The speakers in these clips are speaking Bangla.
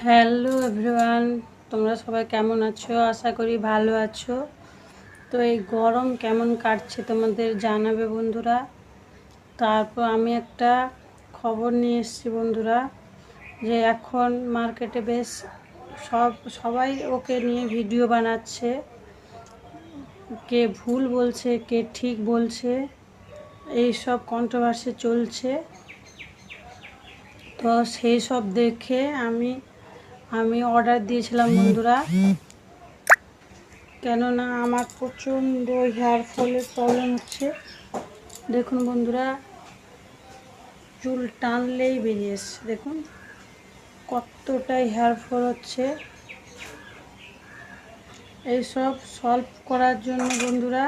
হ্যালো এভরিওয়ান, তোমরা সবাই কেমন আছো? আশা করি ভালো আছো। তো এই গরম কেমন কাটছে তোমাদের জানাবে বন্ধুরা। তারপর আমি একটা খবর নিয়ে এসেছি বন্ধুরা, যে এখন মার্কেটে বেশ সবাই ওকে নিয়ে ভিডিও বানাচ্ছে, কে ভুল বলছে কে ঠিক বলছে, এই সব কন্ট্রোভার্সি চলছে। তো সেই সব দেখে আমি অর্ডার দিয়েছিলাম বন্ধুরা, কেননা আমার প্রচণ্ড হেয়ার ফলের প্রবলেম হচ্ছে। দেখুন বন্ধুরা, চুল টানলেই বেরিয়ে এসছে, দেখুন কতটাই হেয়ার ফল হচ্ছে। এইসব সলভ করার জন্য বন্ধুরা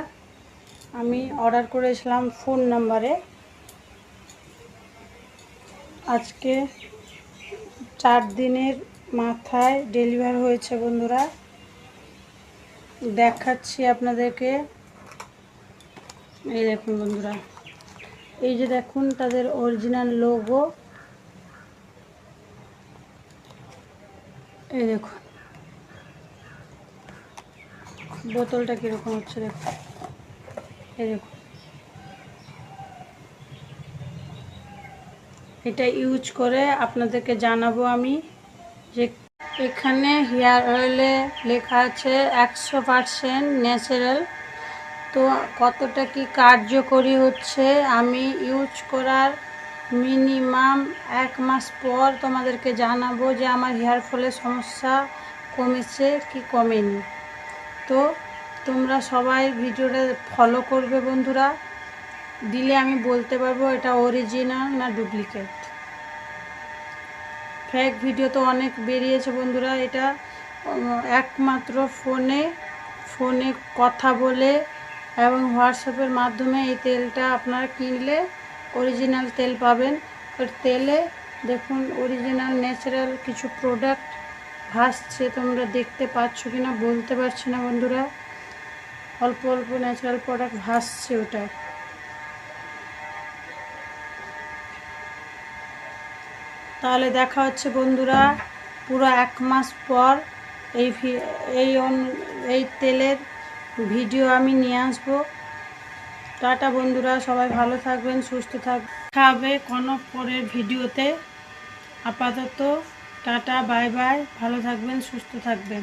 আমি অর্ডার করেছিলাম ফোন নাম্বারে। আজকে 4 দিনের মাথায় ডেলিভার হয়েছে বন্ধুরা, দেখাচ্ছি আপনাদেরকে। এই দেখুন বন্ধুরা, এই যে দেখুন তাদের অরিজিনাল লোগো, এই দেখুন বোতলটা কীরকম হচ্ছে দেখুন, এই দেখুন এটা ইউজ করে আপনাদেরকে জানাবো আমি যে এখানে হেয়ার অয়েলে লেখা আছে 100% ন্যাচারাল। তো কতটা কি কার্যকরী হচ্ছে আমি ইউজ করার মিনিমাম 1 মাস পর তোমাদেরকে জানাবো যে আমার হেয়ার ফলের সমস্যা কমেছে কি কমেনি। তো তোমরা সবাই ভিডিওটা ফলো করবে বন্ধুরা, দিলে আমি বলতে পারবো এটা অরিজিনাল না ডুপ্লিকেট। ফেক ভিডিও তো অনেক বেরিয়েছে বন্ধুরা। এটা একমাত্র ফোনে কথা বলে এবং হোয়াটসঅ্যাপের মাধ্যমে এই তেলটা আপনারা কিনলে অরিজিনাল তেল পাবেন। ওর তেলে দেখুন অরিজিনাল ন্যাচারাল কিছু প্রোডাক্ট ভাসছে, তোমরা দেখতে পাচ্ছ কি না বলতে পারছি না বন্ধুরা। অল্প অল্প ন্যাচারাল প্রোডাক্ট ভাসছে ওটা। তাহলে দেখা হচ্ছে বন্ধুরা পুরো 1 মাস পর এই তেলের ভিডিও আমি নিয়ে আসবো। টাটা বন্ধুরা, সবাই ভালো থাকবেন, সুস্থ থাকবে কোনো পরের ভিডিওতে। আপাতত টাটা, বাই বাই, ভালো থাকবেন, সুস্থ থাকবেন।